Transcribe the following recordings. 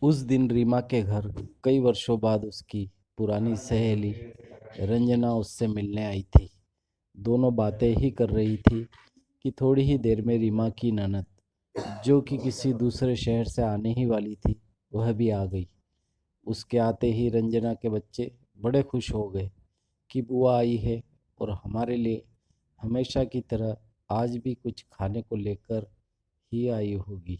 उस दिन रीमा के घर कई वर्षों बाद उसकी पुरानी सहेली रंजना उससे मिलने आई थी। दोनों बातें ही कर रही थी कि थोड़ी ही देर में रीमा की ननद, जो कि किसी दूसरे शहर से आने ही वाली थी, वह भी आ गई। उसके आते ही रंजना के बच्चे बड़े खुश हो गए कि बुआ आई है और हमारे लिए हमेशा की तरह आज भी कुछ खाने को लेकर ही आई होगी।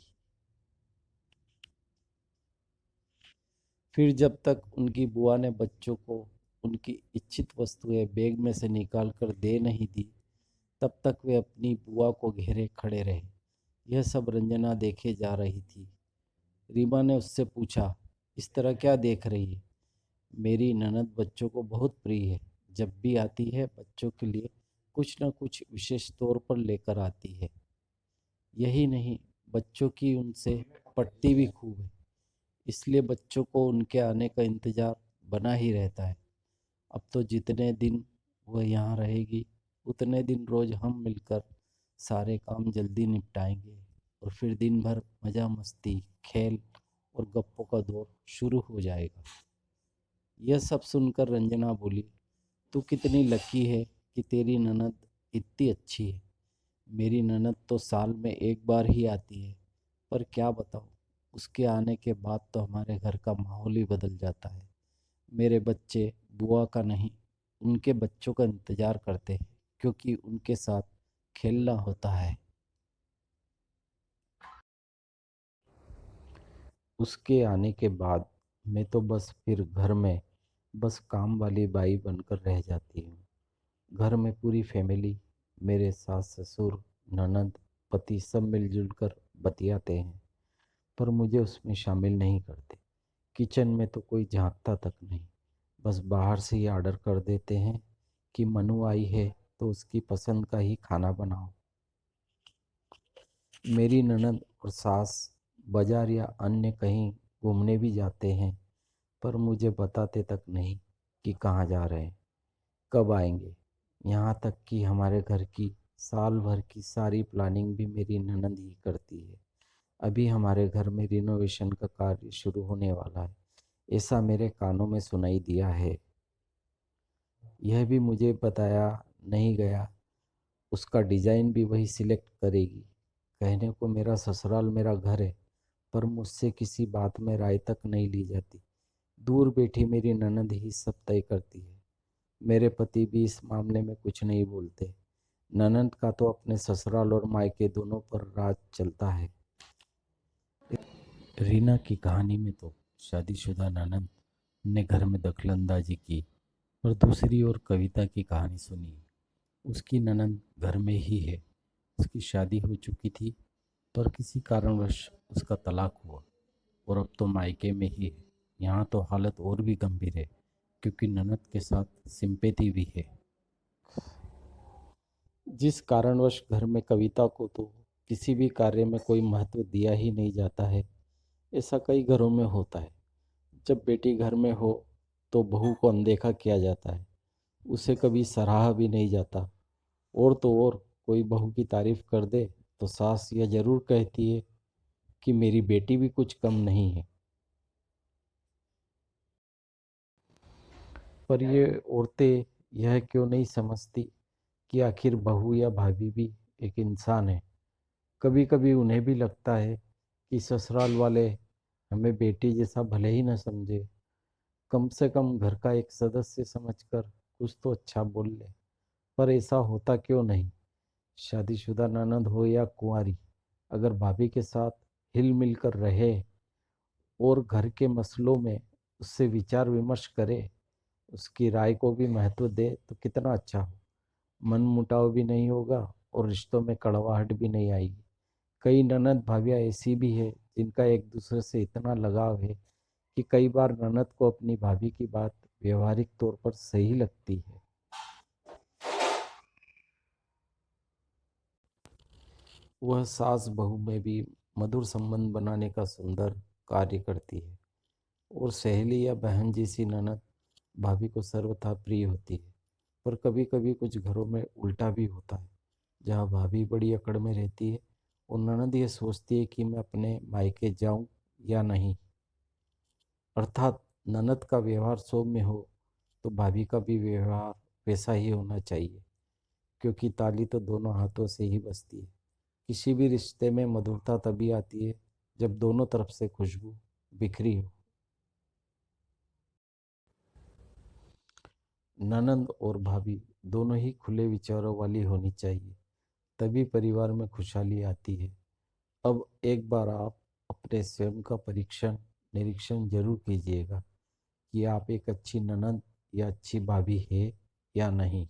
फिर जब तक उनकी बुआ ने बच्चों को उनकी इच्छित वस्तुएं बैग में से निकाल कर दे नहीं दी, तब तक वे अपनी बुआ को घेरे खड़े रहे। यह सब रंजना देखे जा रही थी। रीमा ने उससे पूछा, इस तरह क्या देख रही है? मेरी ननद बच्चों को बहुत प्रिय है। जब भी आती है बच्चों के लिए कुछ न कुछ विशेष तौर पर लेकर आती है। यही नहीं, बच्चों की उनसे पटती भी खूब है। इसलिए बच्चों को उनके आने का इंतज़ार बना ही रहता है। अब तो जितने दिन वह यहाँ रहेगी, उतने दिन रोज़ हम मिलकर सारे काम जल्दी निपटाएंगे और फिर दिन भर मज़ा मस्ती, खेल और गप्पों का दौर शुरू हो जाएगा। यह सब सुनकर रंजना बोली, तू कितनी लकी है कि तेरी ननद इतनी अच्छी है। मेरी ननद तो साल में एक बार ही आती है, पर क्या बताऊँ, उसके आने के बाद तो हमारे घर का माहौल ही बदल जाता है। मेरे बच्चे बुआ का नहीं, उनके बच्चों का इंतज़ार करते हैं, क्योंकि उनके साथ खेलना होता है। उसके आने के बाद मैं तो बस फिर घर में बस काम वाली बाई बनकर रह जाती हूँ। घर में पूरी फैमिली, मेरे सास ससुर, ननद, पति सब मिलजुल कर बतियाते हैं, पर मुझे उसमें शामिल नहीं करते। किचन में तो कोई झांकता तक नहीं। बस बाहर से ही ऑर्डर कर देते हैं कि मनु आई है तो उसकी पसंद का ही खाना बनाओ। मेरी ननद और सास बाजार या अन्य कहीं घूमने भी जाते हैं, पर मुझे बताते तक नहीं कि कहाँ जा रहे हैं, कब आएंगे। यहाँ तक कि हमारे घर की साल भर की सारी प्लानिंग भी मेरी ननद ही करती है। अभी हमारे घर में रिनोवेशन का कार्य शुरू होने वाला है, ऐसा मेरे कानों में सुनाई दिया है। यह भी मुझे बताया नहीं गया, उसका डिज़ाइन भी वही सिलेक्ट करेगी। कहने को मेरा ससुराल मेरा घर है, पर मुझसे किसी बात में राय तक नहीं ली जाती। दूर बैठी मेरी ननद ही सब तय करती है। मेरे पति भी इस मामले में कुछ नहीं बोलते। ननद का तो अपने ससुराल और मायके दोनों पर राज चलता है। रीना की कहानी में तो शादीशुदा ननद ने घर में दखलंदाजी की, और दूसरी ओर कविता की कहानी सुनी। उसकी ननद घर में ही है। उसकी शादी हो चुकी थी, पर किसी कारणवश उसका तलाक हुआ और अब तो मायके में ही है। यहाँ तो हालत और भी गंभीर है, क्योंकि ननद के साथ सिंपैथी भी है। जिस कारणवश घर में कविता को तो किसी भी कार्य में कोई महत्व दिया ही नहीं जाता है। ऐसा कई घरों में होता है। जब बेटी घर में हो तो बहू को अनदेखा किया जाता है, उसे कभी सराहा भी नहीं जाता। और तो और, कोई बहू की तारीफ कर दे तो सास यह जरूर कहती है कि मेरी बेटी भी कुछ कम नहीं है। पर ये औरतें यह क्यों नहीं समझती कि आखिर बहू या भाभी भी एक इंसान है। कभी कभी उन्हें भी लगता है कि ससुराल वाले हमें बेटी जैसा भले ही न समझे, कम से कम घर का एक सदस्य समझकर कुछ तो अच्छा बोल ले। पर ऐसा होता क्यों नहीं? शादीशुदा ननद हो या कुंवारी, अगर भाभी के साथ हिल मिल कर रहे और घर के मसलों में उससे विचार विमर्श करे, उसकी राय को भी महत्व दे, तो कितना अच्छा हो। मन मुटाव भी नहीं होगा और रिश्तों में कड़वाहट भी नहीं आएगी। कई ननद भाभियाँ ऐसी भी है जिनका एक दूसरे से इतना लगाव है कि कई बार ननद को अपनी भाभी की बात व्यवहारिक तौर पर सही लगती है। वह सास बहू में भी मधुर संबंध बनाने का सुंदर कार्य करती है, और सहेली या बहन जैसी ननद भाभी को सर्वथा प्रिय होती है। पर कभी कभी कुछ घरों में उल्टा भी होता है, जहाँ भाभी बड़ी अकड़ में रहती है और ननद ये सोचती है कि मैं अपने मायके जाऊं या नहीं। अर्थात ननद का व्यवहार सौम्य हो तो भाभी का भी व्यवहार वैसा ही होना चाहिए, क्योंकि ताली तो दोनों हाथों से ही बजती है। किसी भी रिश्ते में मधुरता तभी आती है जब दोनों तरफ से खुशबू बिखरी हो। ननंद और भाभी दोनों ही खुले विचारों वाली होनी चाहिए, तभी परिवार में खुशहाली आती है। अब एक बार आप अपने स्वयं का निरीक्षण जरूर कीजिएगा कि आप एक अच्छी ननंद या अच्छी भाभी है या नहीं।